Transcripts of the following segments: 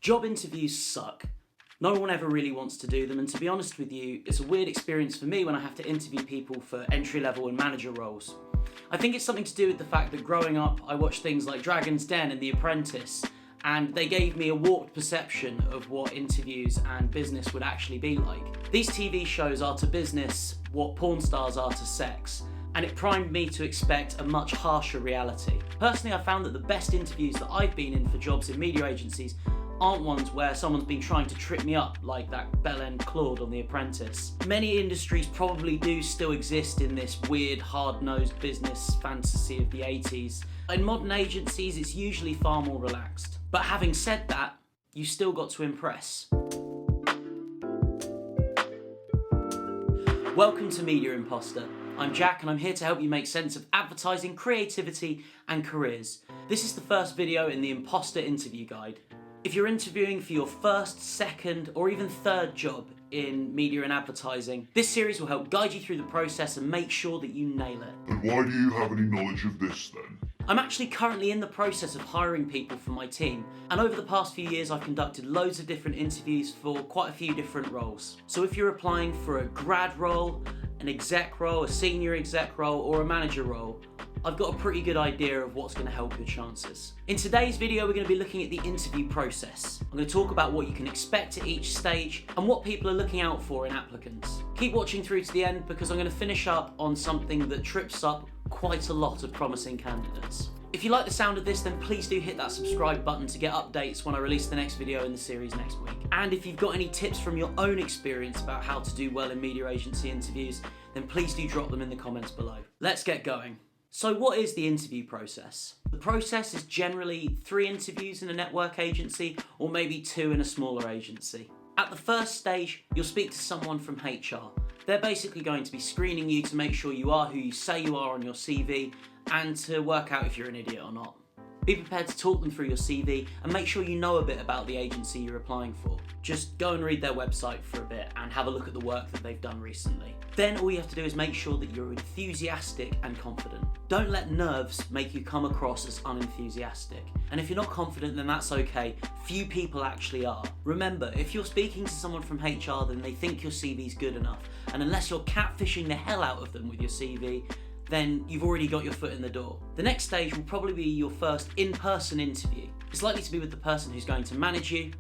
Job interviews suck. No one ever really wants to do them, and to be honest with you, it's a weird experience for me when I have to interview people for entry-level and manager roles. I think it's something to do with the fact that growing up, I watched things like Dragon's Den and The Apprentice, and they gave me a warped perception of what interviews and business would actually be like. These TV shows are to business what porn stars are to sex, and it primed me to expect a much harsher reality. Personally, I found that the best interviews that I've been in for jobs in media agencies aren't ones where someone's been trying to trip me up like that bell-end Claude on The Apprentice. Many industries probably do still exist in this weird, hard-nosed business fantasy of the 80s. In modern agencies, it's usually far more relaxed. But having said that, you still got to impress. Welcome to Media Impostor. I'm Jack and I'm here to help you make sense of advertising, creativity and careers. This is the first video in the Impostor Interview Guide. If you're interviewing for your first, second or even third job in media and advertising, this series will help guide you through the process and make sure that you nail it. And why do you have any knowledge of this then? I'm actually currently in the process of hiring people for my team, and over the past few years I've conducted loads of different interviews for quite a few different roles. So if you're applying for a grad role, an exec role, a senior exec role or a manager role, I've got a pretty good idea of what's going to help your chances. In today's video we're going to be looking at the interview process. I'm going to talk about what you can expect at each stage and what people are looking out for in applicants. Keep watching through to the end because I'm going to finish up on something that trips up quite a lot of promising candidates. If you like the sound of this, then please do hit that subscribe button to get updates when I release the next video in the series next week. And if you've got any tips from your own experience about how to do well in media agency interviews, then please do drop them in the comments below. Let's get going. So what is the interview process? The process is generally 3 interviews in a network agency or maybe 2 in a smaller agency. At the first stage, you'll speak to someone from HR. They're basically going to be screening you to make sure you are who you say you are on your CV and to work out if you're an idiot or not. Be prepared to talk them through your CV and make sure you know a bit about the agency you're applying for. Just go and read their website for a bit and have a look at the work that they've done recently. Then all you have to do is make sure that you're enthusiastic and confident. Don't let nerves make you come across as unenthusiastic. And if you're not confident, then that's okay. Few people actually are. Remember, if you're speaking to someone from HR, then they think your CV's good enough. And unless you're catfishing the hell out of them with your CV, then you've already got your foot in the door. The next stage will probably be your first in-person interview. It's likely to be with the person who's going to manage you,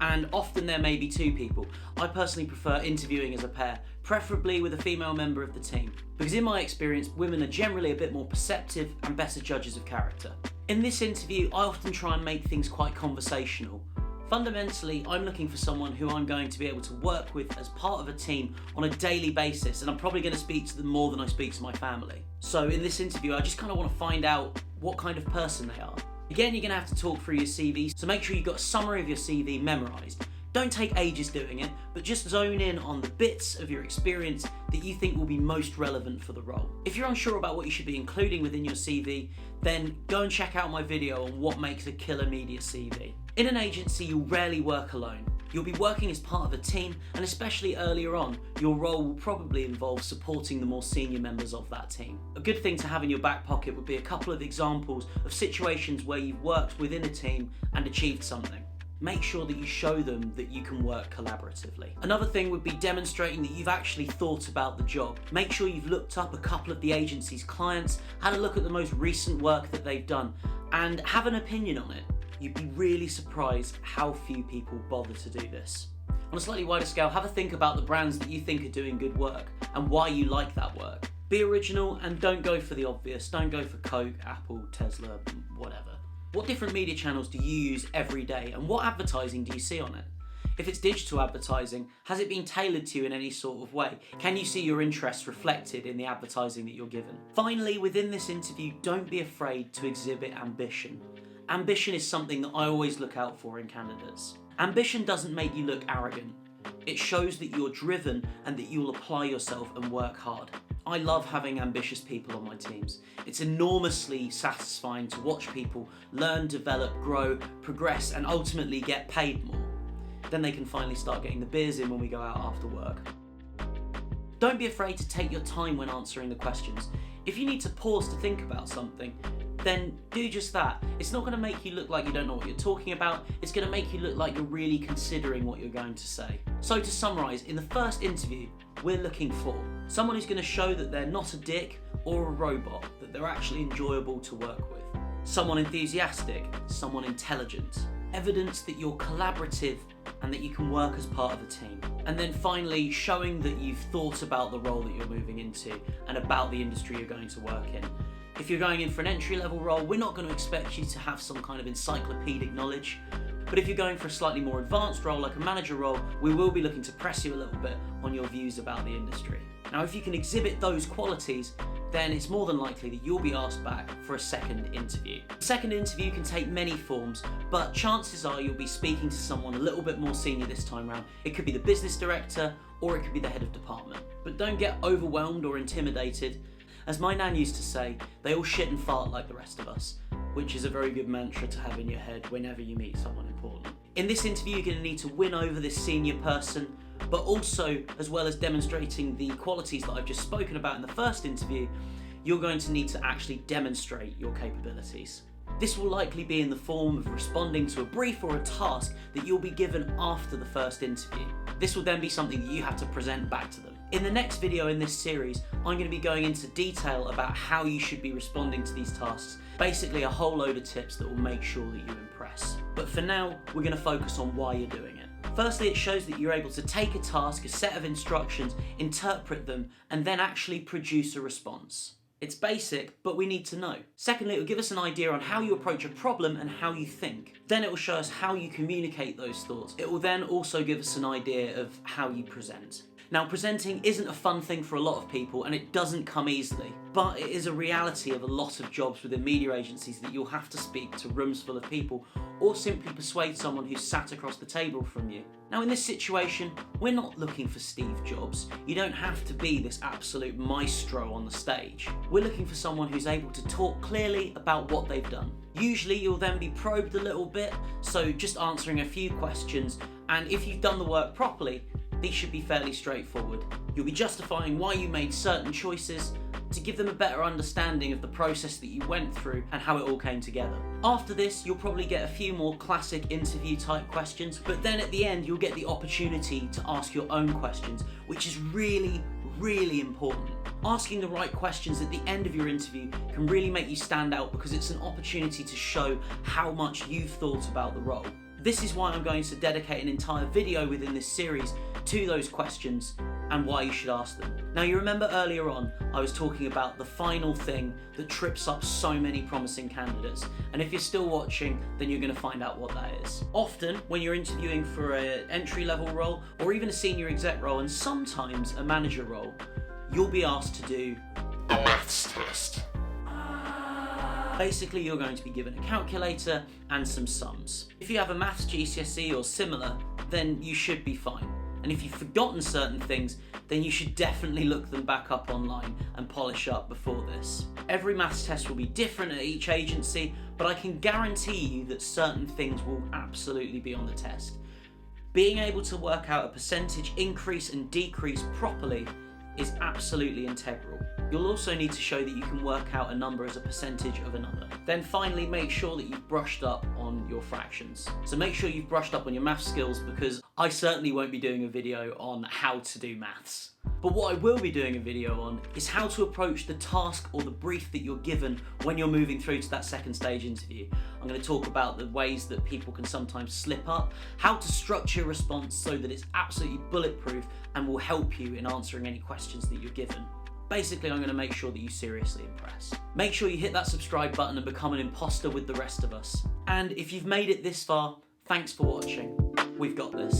and often there may be 2 people. I personally prefer interviewing as a pair, preferably with a female member of the team, because in my experience, women are generally a bit more perceptive and better judges of character. In this interview, I often try and make things quite conversational. Fundamentally, I'm looking for someone who I'm going to be able to work with as part of a team on a daily basis, and I'm probably going to speak to them more than I speak to my family. So in this interview, I just kind of want to find out what kind of person they are. Again, you're going to have to talk through your CV, so make sure you've got a summary of your CV memorised. Don't take ages doing it, but just zone in on the bits of your experience that you think will be most relevant for the role. If you're unsure about what you should be including within your CV, then go and check out my video on what makes a killer media CV. In an agency, you'll rarely work alone. You'll be working as part of a team, and especially earlier on, your role will probably involve supporting the more senior members of that team. A good thing to have in your back pocket would be a couple of examples of situations where you've worked within a team and achieved something. Make sure that you show them that you can work collaboratively. Another thing would be demonstrating that you've actually thought about the job. Make sure you've looked up a couple of the agency's clients, had a look at the most recent work that they've done, and have an opinion on it. You'd be really surprised how few people bother to do this. On a slightly wider scale, have a think about the brands that you think are doing good work and why you like that work. Be original and don't go for the obvious. Don't go for Coke, Apple, Tesla, whatever. What different media channels do you use every day and what advertising do you see on it? If it's digital advertising, has it been tailored to you in any sort of way? Can you see your interests reflected in the advertising that you're given? Finally, within this interview, don't be afraid to exhibit ambition. Ambition is something that I always look out for in candidates. Ambition doesn't make you look arrogant. It shows that you're driven and that you'll apply yourself and work hard. I love having ambitious people on my teams. It's enormously satisfying to watch people learn, develop, grow, progress, and ultimately get paid more. Then they can finally start getting the beers in when we go out after work. Don't be afraid to take your time when answering the questions. If you need to pause to think about something, then do just that. It's not going to make you look like you don't know what you're talking about, it's going to make you look like you're really considering what you're going to say. So to summarise, in the first interview, we're looking for someone who's going to show that they're not a dick or a robot, that they're actually enjoyable to work with. Someone enthusiastic, someone intelligent, evidence that you're collaborative and that you can work as part of a team. And then finally, showing that you've thought about the role that you're moving into and about the industry you're going to work in. If you're going in for an entry-level role, we're not going to expect you to have some kind of encyclopedic knowledge. But if you're going for a slightly more advanced role, like a manager role, we will be looking to press you a little bit on your views about the industry. Now, if you can exhibit those qualities, then it's more than likely that you'll be asked back for a second interview. The second interview can take many forms, but chances are you'll be speaking to someone a little bit more senior this time round. It could be the business director, or it could be the head of department. But don't get overwhelmed or intimidated. As my nan used to say, they all shit and fart like the rest of us, which is a very good mantra to have in your head whenever you meet someone important. In this interview, you're going to need to win over this senior person, but also, as well as demonstrating the qualities that I've just spoken about in the first interview, you're going to need to actually demonstrate your capabilities. This will likely be in the form of responding to a brief or a task that you'll be given after the first interview. This will then be something that you have to present back to them. In the next video in this series, I'm going to be going into detail about how you should be responding to these tasks. Basically a whole load of tips that will make sure that you impress. But for now, we're going to focus on why you're doing it. Firstly, it shows that you're able to take a task, a set of instructions, interpret them, and then actually produce a response. It's basic, but we need to know. Secondly, it will give us an idea on how you approach a problem and how you think. Then it will show us how you communicate those thoughts. It will then also give us an idea of how you present. Now, presenting isn't a fun thing for a lot of people and it doesn't come easily, but it is a reality of a lot of jobs within media agencies that you'll have to speak to rooms full of people or simply persuade someone who's sat across the table from you. Now, in this situation, we're not looking for Steve Jobs. You don't have to be this absolute maestro on the stage. We're looking for someone who's able to talk clearly about what they've done. Usually you'll then be probed a little bit, so just answering a few questions, and if you've done the work properly, these should be fairly straightforward. You'll be justifying why you made certain choices to give them a better understanding of the process that you went through and how it all came together. After this, you'll probably get a few more classic interview type questions, but then at the end, you'll get the opportunity to ask your own questions, which is really, really important. Asking the right questions at the end of your interview can really make you stand out because it's an opportunity to show how much you've thought about the role. This is why I'm going to dedicate an entire video within this series to those questions and why you should ask them. Now, you remember earlier on I was talking about the final thing that trips up so many promising candidates, and if you're still watching, then you're going to find out what that is. Often when you're interviewing for an entry-level role or even a senior exec role and sometimes a manager role, you'll be asked to do a maths test. Basically, you're going to be given a calculator and some sums. If you have a maths GCSE or similar, then you should be fine. And if you've forgotten certain things, then you should definitely look them back up online and polish up before this. Every maths test will be different at each agency, but I can guarantee you that certain things will absolutely be on the test. Being able to work out a percentage increase and decrease properly is absolutely integral. You'll also need to show that you can work out a number as a percentage of another. Then finally, make sure that you've brushed up on your fractions. So make sure you've brushed up on your maths skills, because I certainly won't be doing a video on how to do maths. But what I will be doing a video on is how to approach the task or the brief that you're given when you're moving through to that second stage interview. I'm going to talk about the ways that people can sometimes slip up, how to structure a response so that it's absolutely bulletproof and will help you in answering any questions that you're given. Basically, I'm going to make sure that you seriously impress. Make sure you hit that subscribe button and become an imposter with the rest of us. And if you've made it this far, thanks for watching. We've got this.